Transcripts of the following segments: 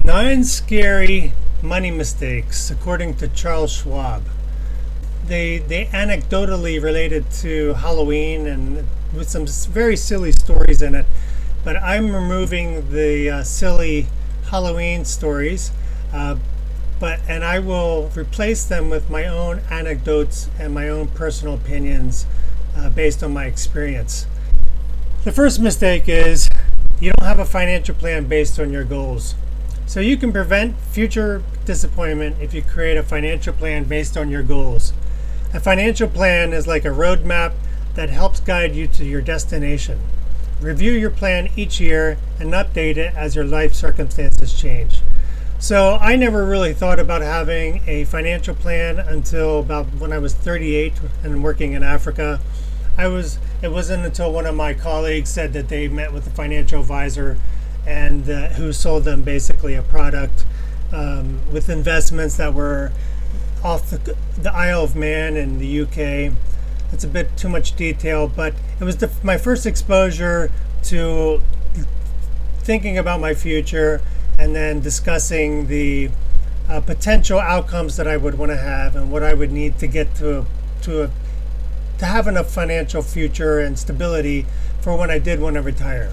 9 scary money mistakes, according to Charles Schwab. They anecdotally related to Halloween and with some very silly stories in it. But I'm removing the silly Halloween stories, and I will replace them with my own anecdotes and my own personal opinions based on my experience. The first mistake is you don't have a financial plan based on your goals. So you can prevent future disappointment if you create a financial plan based on your goals. A financial plan is like a roadmap that helps guide you to your destination. Review your plan each year and update it as your life circumstances change. So I never really thought about having a financial plan until about when I was 38 and working in Africa. It wasn't until one of my colleagues said that they met with a financial advisor and who sold them basically a product with investments that were off the Isle of Man in the UK. It's a bit too much detail, but it was my first exposure to thinking about my future and then discussing the potential outcomes that I would want to have and what I would need to get to have enough financial future and stability for when I did want to retire.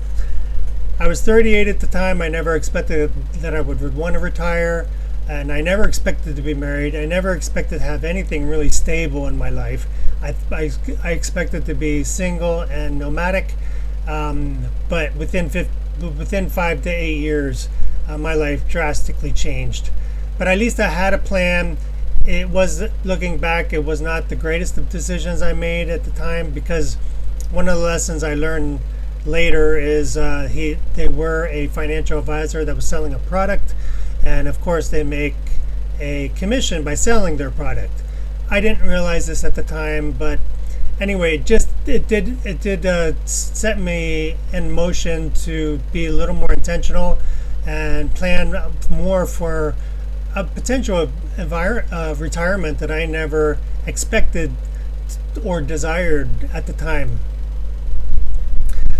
I was 38 at the time. I never expected that I would want to retire, and I never expected to be married. I never expected to have anything really stable in my life. I expected to be single and nomadic, but within 5 to 8 years, my life drastically changed. But at least I had a plan. It was, looking back, it was not the greatest of decisions I made at the time, because one of the lessons I learned later is they were a financial advisor that was selling a product, and of course they make a commission by selling their product. I didn't realize this at the time, but anyway, it did set me in motion to be a little more intentional and plan more for a potential retirement that I never expected or desired at the time.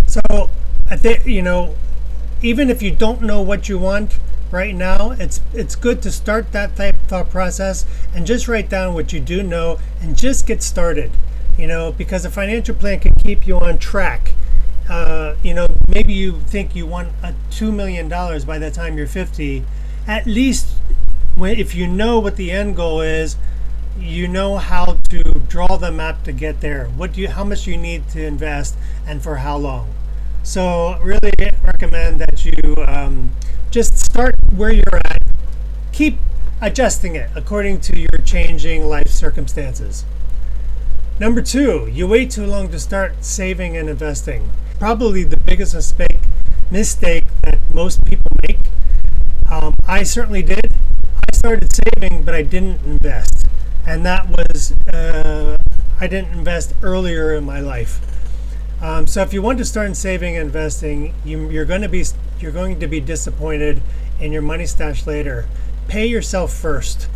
So I think, even if you don't know what you want right now, it's good to start that type of thought process and just write down what you do know and just get started. Because a financial plan can keep you on track. Maybe you think you want $2 million by the time you're 50. At least if you know what the end goal is, you know how to draw the map to get there. How much you need to invest and for how long. So really recommend that you just start where you're at. Keep adjusting it according to your changing life circumstances. Number 2, you wait too long to start saving and investing. Probably the biggest mistake that most people make. I certainly did. I started saving, but I didn't invest. And that was, I didn't invest earlier in my life. So if you want to start saving and investing, you're going to be disappointed in your money stash later. Pay yourself first.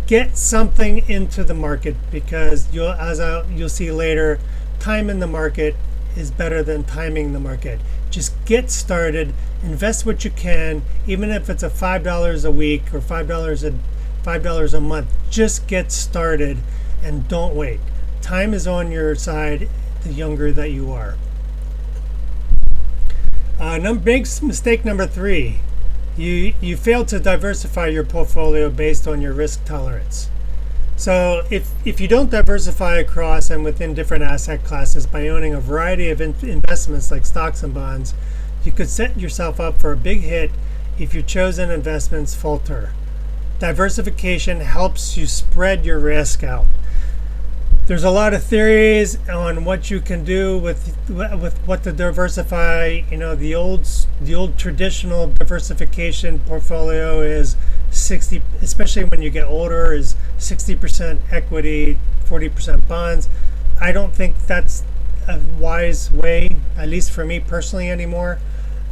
Get something into the market, because you'll see later, time in the market is better than timing the market. Just get started. Invest what you can, even if it's $5 a week or $5 a month. Just get started and don't wait. Time is on your side the younger that you are. Mistake number 3. You fail to diversify your portfolio based on your risk tolerance. So if you don't diversify across and within different asset classes by owning a variety of investments like stocks and bonds, you could set yourself up for a big hit if your chosen investments falter. Diversification helps you spread your risk out. There's a lot of theories on what you can do with what to diversify. The old traditional diversification portfolio is 60, especially when you get older, is 60% equity, 40% bonds. I don't think that's a wise way, at least for me personally anymore.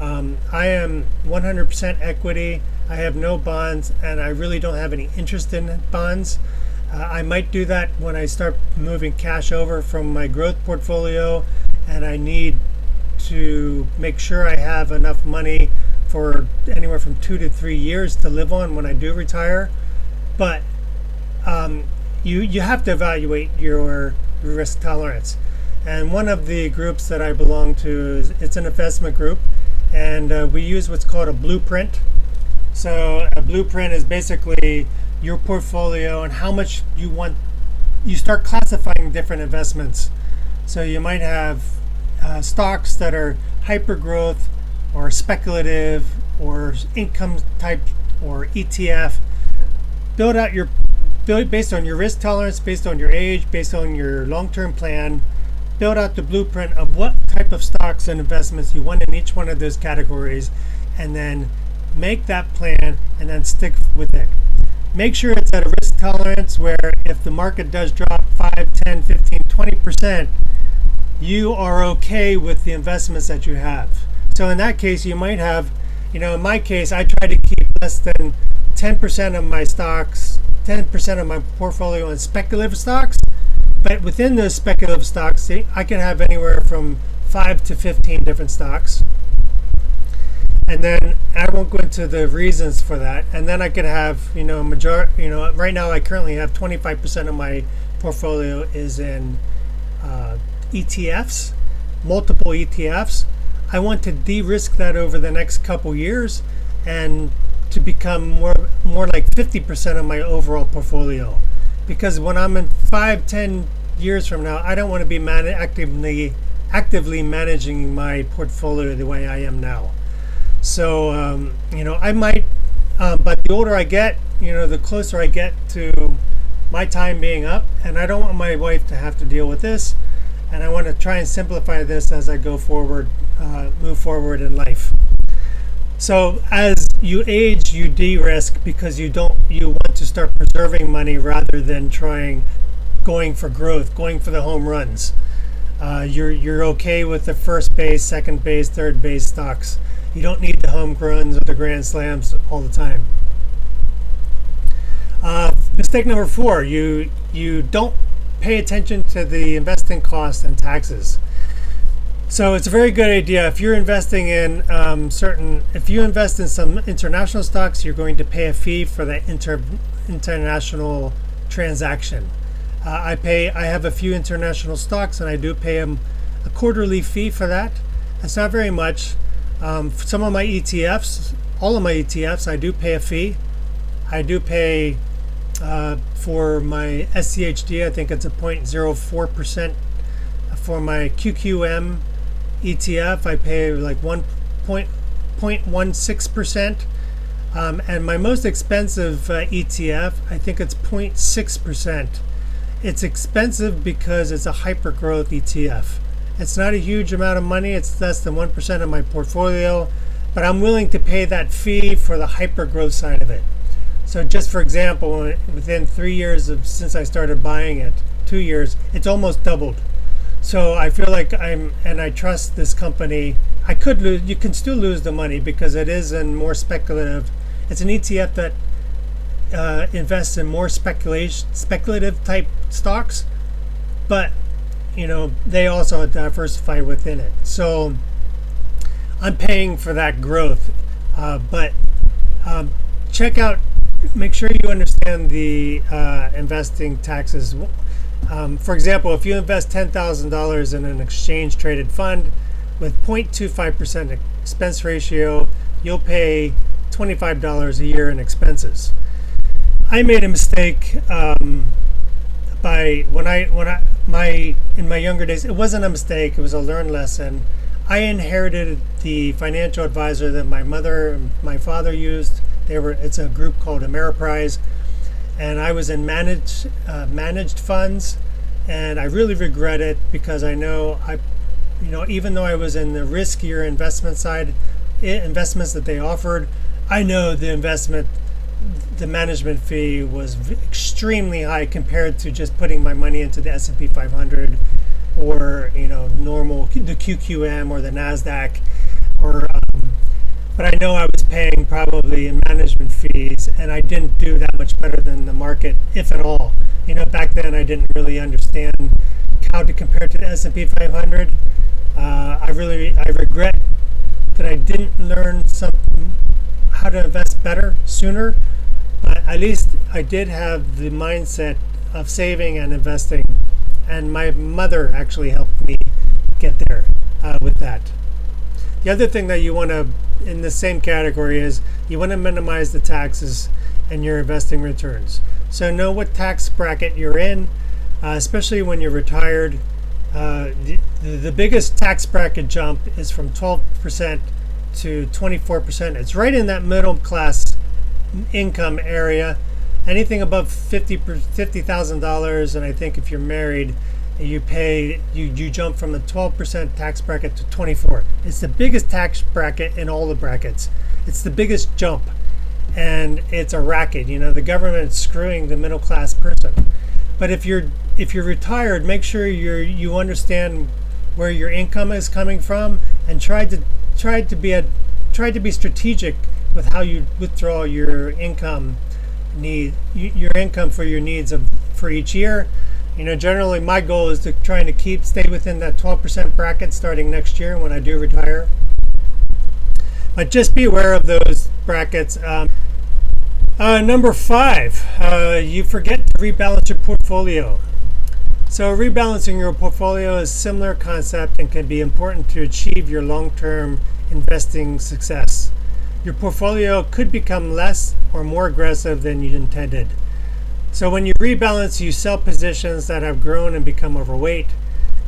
I am 100% equity. I have no bonds, and I really don't have any interest in bonds. I might do that when I start moving cash over from my growth portfolio, and I need to make sure I have enough money for anywhere from 2 to 3 years to live on when I do retire. But you have to evaluate your risk tolerance. And one of the groups that I belong to it's an investment group, and we use what's called a blueprint. So a blueprint is basically your portfolio and how much you want. You start classifying different investments. So you might have stocks that are hyper growth or speculative or income type or ETF. Build based on your risk tolerance, based on your age, based on your long-term plan. Build out the blueprint of what type of stocks and investments you want in each one of those categories, and then make that plan and then stick with it. Make sure it's at a risk tolerance where if the market does drop 5, 10, 15, 20%, you are okay with the investments that you have. So in that case, you might have, in my case, I try to keep less than 10% of my stocks, 10% of my portfolio in speculative stocks. But within those speculative stocks, I can have anywhere from 5 to 15 different stocks. And then I won't go into the reasons for that. And then I could have, right now I currently have 25% of my portfolio is in ETFs, multiple ETFs. I want to de-risk that over the next couple years and to become more like 50% of my overall portfolio. Because when I'm in 5, 10 years from now, I don't want to be actively managing my portfolio the way I am now. So, I might, but the older I get, the closer I get to my time being up, and I don't want my wife to have to deal with this, and I want to try and simplify this as I go forward, move forward in life. So as you age, you de-risk because you want to start preserving money rather than going for growth, going for the home runs. You're okay with the first base, second base, third base stocks. You don't need the home runs or the grand slams all the time. Mistake number 4, you don't pay attention to the investing costs and taxes. So it's a very good idea. If you're investing in if you invest in some international stocks, you're going to pay a fee for the international transaction. I have a few international stocks, and I do pay a quarterly fee for that. It's not very much. Some of my ETFs, all of my ETFs, I do pay a fee. I do pay for my SCHD, I think it's a 0.04%. For my QQM ETF, I pay like 1.16%. And my most expensive ETF, I think it's 0.6%. It's expensive because it's a hyper growth ETF. It's not a huge amount of money. It's less than 1% of my portfolio, but I'm willing to pay that fee for the hyper growth side of it. So just for example, within 3 years since I started buying it, 2 years, it's almost doubled. So I feel like I trust this company. I could lose, you can still lose the money because it is in more speculative. It's an ETF that invests in more speculative type stocks, but they also diversify within it. So I'm paying for that growth, but make sure you understand the investing taxes. For example, if you invest $10,000 in an exchange traded fund with 0.25% expense ratio, you'll pay $25 a year in expenses. I made a mistake in my younger days. It wasn't a mistake, it was a learned lesson. I inherited the financial advisor that my mother and my father used. It's a group called Ameriprise, and I was in managed funds, and I really regret it because I know even though I was in the riskier investments that they offered, I know the management fee was extremely high compared to just putting my money into the S&P 500 or normal the QQM or the Nasdaq but I know I was paying probably in management fees, and I didn't do that much better than the market, if at all. Back then I didn't really understand how to compare to the S&P 500. I regret that I didn't learn how to invest better sooner, but at least I did have the mindset of saving and investing, and my mother actually helped me get there with that. The other thing that you want to, in the same category, is you want to minimize the taxes and your investing returns. So know what tax bracket you're in, especially when you're retired. The biggest tax bracket jump is from 12% to 24%. It's right in that middle class income area. Anything above $50,000, and I think if you're married, you jump from the 12% tax bracket to 24. It's the biggest tax bracket in all the brackets. It's the biggest jump, and it's a racket. The government's screwing the middle class person. But if you're retired, make sure you understand where your income is coming from, and try to be strategic with how you withdraw your income for your needs for each year. Generally my goal is to stay within that 12% bracket starting next year when I do retire. But just be aware of those brackets. Number 5, you forget to rebalance your portfolio. So rebalancing your portfolio is a similar concept and can be important to achieve your long-term investing success. Your portfolio could become less or more aggressive than you intended. So when you rebalance, you sell positions that have grown and become overweight,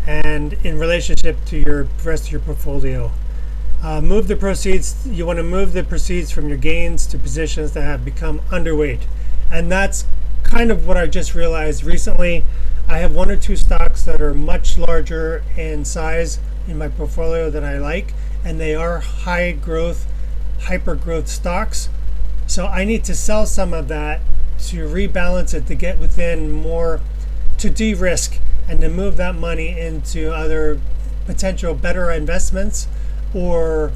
and in relationship to the rest of your portfolio. You want to move the proceeds from your gains to positions that have become underweight. And that's kind of what I just realized recently. I have 1 or 2 stocks that are much larger in size in my portfolio than I like, and they are high growth, hyper growth stocks. So I need to sell some of that to rebalance it, to get within more, to de-risk, and to move that money into other potential better investments, or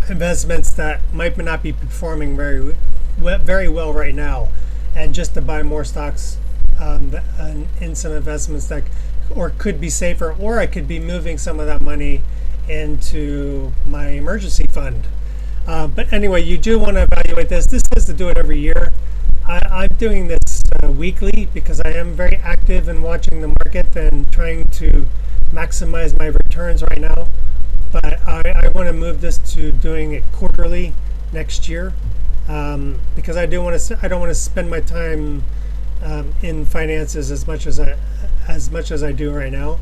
investments that might not be performing very well right now, and just to buy more stocks in some investments that or could be safer, or I could be moving some of that money into my emergency fund. But anyway, you do want to evaluate this. This says to do it every year. I'm doing this weekly because I am very active in watching the market and trying to maximize my returns right now. But I want to move this to doing it quarterly next year, because I don't want to spend my time in finances as much as I do right now.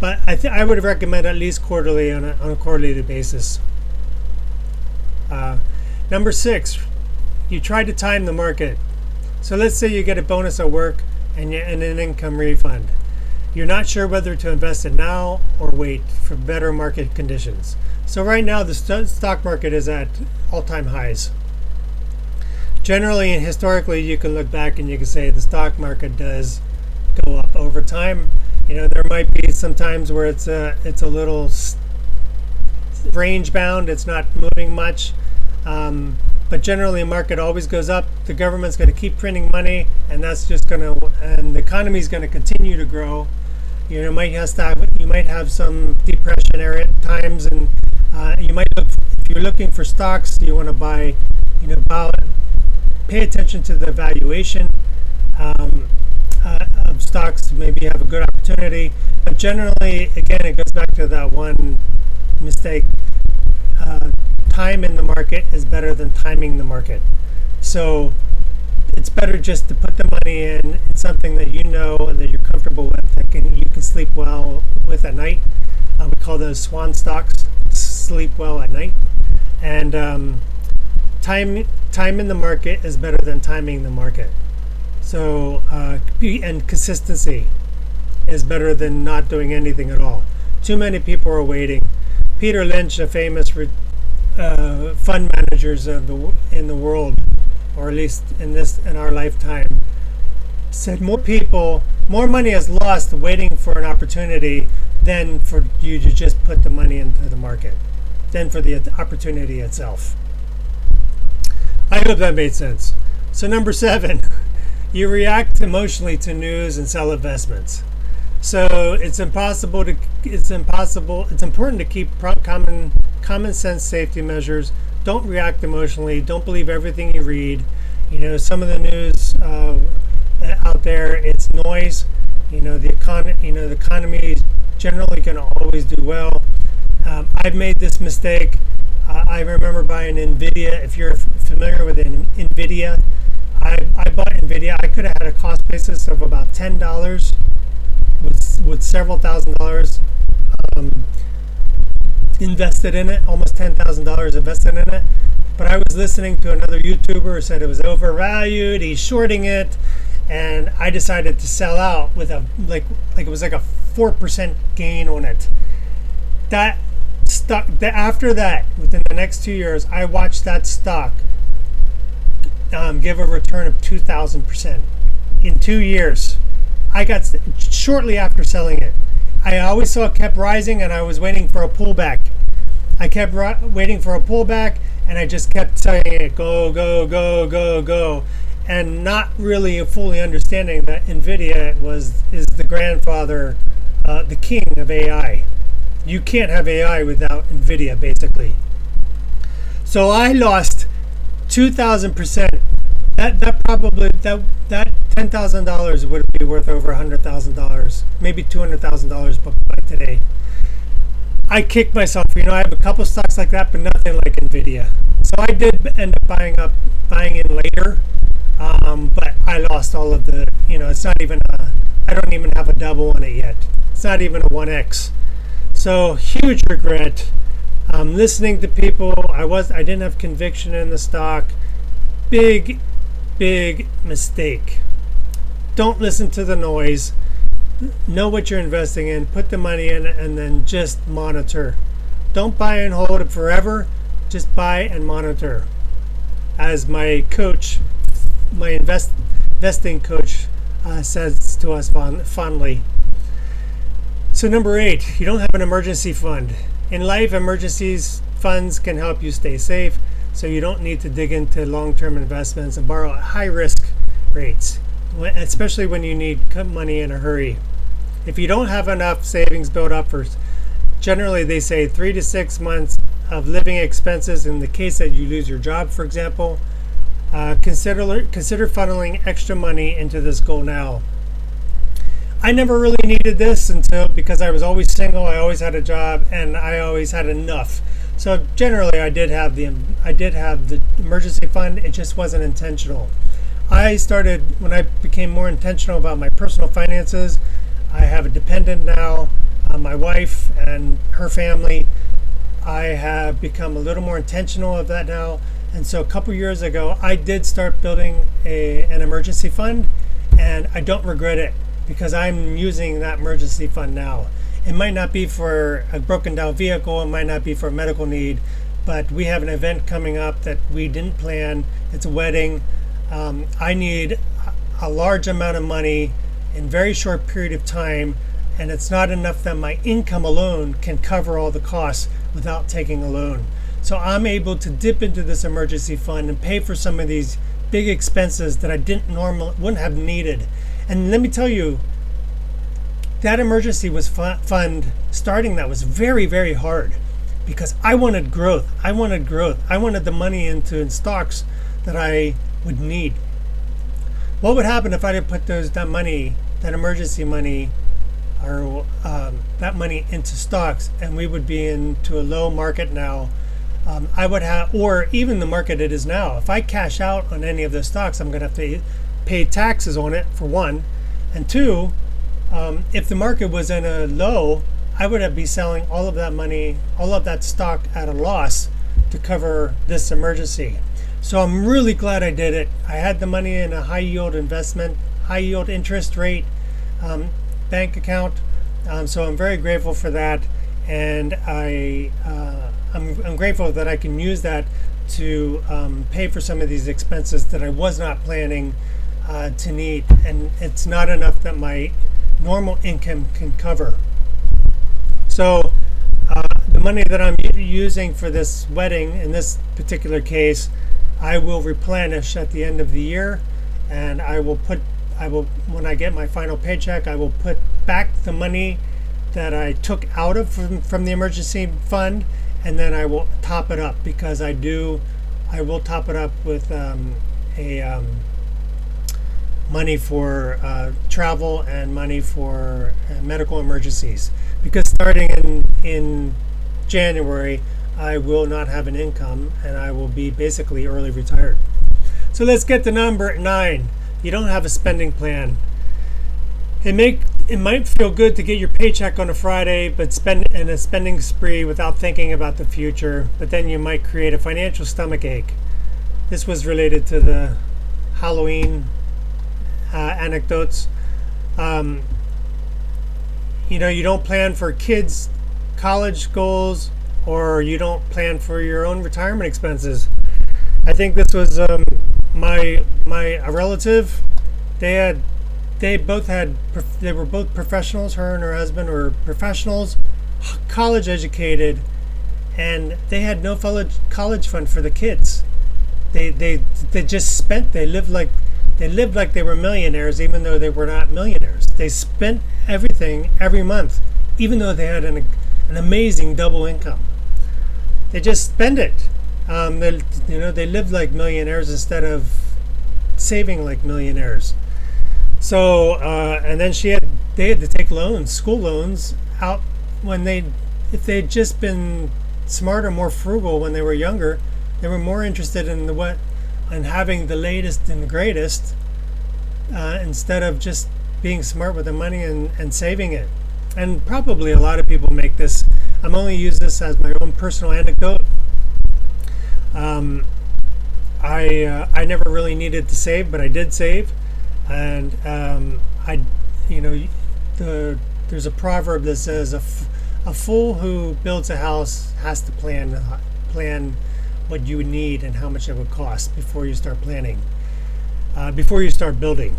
But I would recommend at least quarterly on a quarterly basis. Number 6, you try to time the market. So let's say you get a bonus at work and an income refund. You're not sure whether to invest it now or wait for better market conditions. So right now the stock market is at all-time highs. Generally and historically, you can look back and you can say the stock market does go up over time. There might be some times where it's a little range bound, it's not moving much, but generally the market always goes up. The government's going to keep printing money, and that's just and the economy is going to continue to grow. You might have some depressionary times, and you might if you're looking for stocks, you want to buy, pay attention to the valuation of stocks. Maybe you have a good opportunity, but generally, again, it goes back to that one mistake. Time in the market is better than timing the market. So it's better just to put the money in something that you know and that you're comfortable with, that you can sleep well with at night. We call those swan stocks, sleep well at night. And time in the market is better than timing the market. So and consistency is better than not doing anything at all. Too many people are waiting. Peter Lynch, a famous fund managers in the world, or at least in our lifetime, said more money is lost waiting for an opportunity than for you to just put the money into the market, than for the opportunity itself. I hope that made sense. So number 7, you react emotionally to news and sell investments. So it's important to keep common sense safety measures. Don't react emotionally. Don't believe everything you read. Some of the news out there, it's noise. The economy is generally going to always do well. I've made this mistake. I remember buying Nvidia. If you're familiar with Nvidia, I bought Nvidia. I could have had a cost basis of about $10 with several $1,000s invested in it, almost $10,000 invested in it. But I was listening to another YouTuber who said it was overvalued. He's shorting it, and I decided to sell out with it was like a 4% gain on it. That stock. After that, within the next 2 years, I watched that stock give a return of 2,000% in 2 years. I got shortly after selling it. I always saw it kept rising, and I was waiting for a pullback. I kept waiting for a pullback, and I just kept saying it, go, go, go, go, go, and not really fully understanding that Nvidia is the grandfather, the king of AI. You can't have AI without Nvidia, basically. So I lost 2,000%. That $10,000 would be worth over $100,000, maybe $200,000 by today. I kicked myself. I have a couple stocks like that, but nothing like Nvidia. So I did end up buying in later, but I lost all of the. It's not even. I don't even have a double on it yet. It's not even a 1x. So huge regret. Listening to people, I didn't have conviction in the stock. Big mistake. Don't listen to the noise. Know what you're investing in. Put the money in, and then just monitor. Don't buy and hold it forever. Just buy and monitor. As my coach, my investing coach, says to us fondly. So number 8, you don't have an emergency fund. In life, emergencies funds can help you stay safe, so you don't need to dig into long-term investments and borrow at high-risk rates, especially when you need money in a hurry. If you don't have enough savings built up for, generally they say 3 to 6 months of living expenses in the case that you lose your job, for example, consider funneling extra money into this goal now. I never really needed this because I was always single, I always had a job, and I always had enough. So generally, I did have the emergency fund. It just wasn't intentional. I started when I became more intentional about my personal finances. I have a dependent now, my wife and her family. I have become a little more intentional of that now, and so a couple years ago, I did start building an emergency fund, and I don't regret it because I'm using that emergency fund now. It might not be for a broken down vehicle, it might not be for a medical need, but we have an event coming up that we didn't plan. It's a wedding. I need a large amount of money in a very short period of time, and it's not enough that my income alone can cover all the costs without taking a loan. So I'm able to dip into this emergency fund and pay for some of these big expenses that I wouldn't have needed. And let me tell you, that emergency fund starting that was very, very hard because I wanted growth. I wanted the money in stocks that I would need. What would happen if I didn't put that emergency money, or that money into stocks, and we would be into a low market now? I would have, or even the market it is now. If I cash out on any of those stocks, I'm going to have to pay taxes on it, for one, and two, if the market was in a low, I would be selling all of that stock at a loss to cover this emergency. So I'm really glad I did it. I had the money in a high yield investment, high yield interest rate bank account. So I'm very grateful for that, and I'm grateful that I can use that to pay for some of these expenses that I was not planning to need, and it's not enough that my normal income can cover. So the money that I'm using for this wedding, in this particular case, I will replenish at the end of the year, and I will when I get my final paycheck, I will put back the money that I took out of from the emergency fund, and then I will top it up, because I will top it up with money for travel and money for medical emergencies, because starting in January I will not have an income and I will be basically early retired. So let's get to number 9. You don't have a spending plan. It might feel good to get your paycheck on a Friday, but spend in a spending spree without thinking about the future. But then you might create a financial stomachache. This was related to the Halloween anecdotes. You don't plan for kids' college goals, or you don't plan for your own retirement expenses. I think this was a relative. They were both professionals. Her and her husband were professionals, college educated, and they had no college fund for the kids. They just spent. They lived like they were millionaires, even though they were not millionaires. They spent everything every month, even though they had an amazing double income. They just spend it. They lived like millionaires instead of saving like millionaires. So and then they had to take loans, school loans, out if they'd just been smarter, more frugal when they were younger. They were more interested in having the latest and the greatest, instead of just being smart with the money and saving it. And probably a lot of people make this. I'm only use this as my own personal anecdote. I never really needed to save, but I did save, and there's a proverb that says a fool who builds a house has to plan what you would need and how much it would cost before you start planning, before you start building.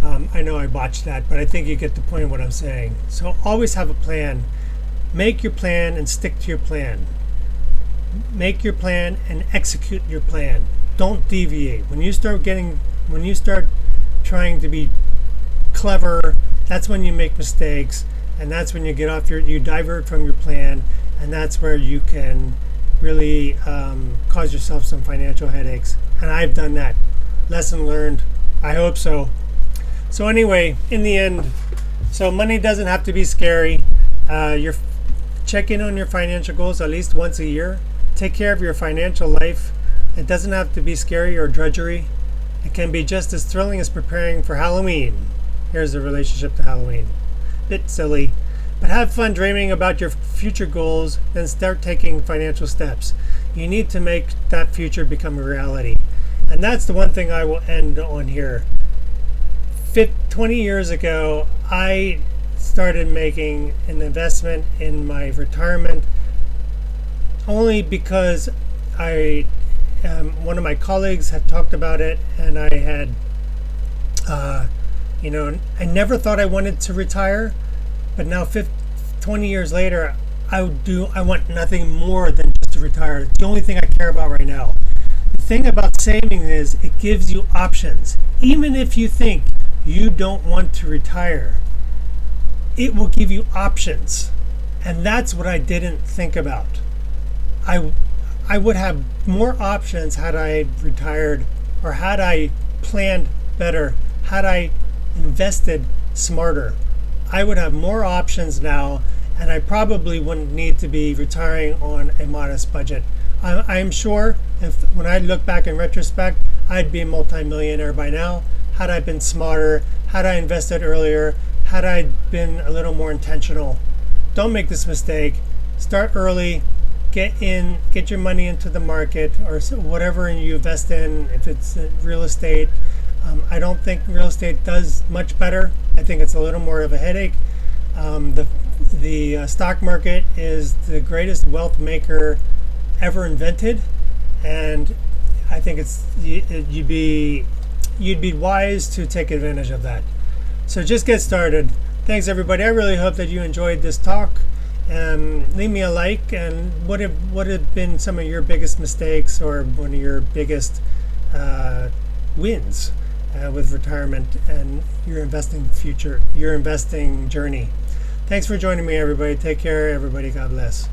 I know I botched that, but I think you get the point of what I'm saying. So always have a plan. Make your plan and stick to your plan. Make your plan and execute your plan. Don't deviate. When you start trying to be clever, that's when you make mistakes, and that's when you you divert from your plan, and that's where you can really cause yourself some financial headaches. And I've done that. Lesson learned. I hope so. So anyway, in the end, so money doesn't have to be scary. You're checking on your financial goals at least once a year. Take care of your financial life. It doesn't have to be scary or drudgery. It can be just as thrilling as preparing for Halloween. Here's the relationship to Halloween. Bit silly, but have fun dreaming about your future goals, then start taking financial steps. You need to make that future become a reality. And that's the one thing I will end on here. 20 years ago, I started making an investment in my retirement only because one of my colleagues had talked about it, and I had, I never thought I wanted to retire, but now 20 years later, I want nothing more than just to retire. It's the only thing I care about right now. The thing about saving is it gives you options. Even if you think you don't want to retire, it will give you options. And that's what I didn't think about. I would have more options had I retired, or had I planned better, had I invested smarter. I would have more options now, and I probably wouldn't need to be retiring on a modest budget. I'm sure when I look back in retrospect, I'd be a multimillionaire by now had I been smarter, had I invested earlier, had I been a little more intentional. Don't make this mistake. Start early. Get your money into the market, or whatever you invest in. If it's real estate, I don't think real estate does much better. I think it's a little more of a headache. The stock market is the greatest wealth maker ever invented, and I think you'd be wise to take advantage of that. So just get started. Thanks everybody. I really hope that you enjoyed this talk. Leave me a like, and what have been some of your biggest mistakes or one of your biggest wins, with retirement and your investing future, your investing journey. Thanks for joining me, everybody. Take care, everybody. God bless.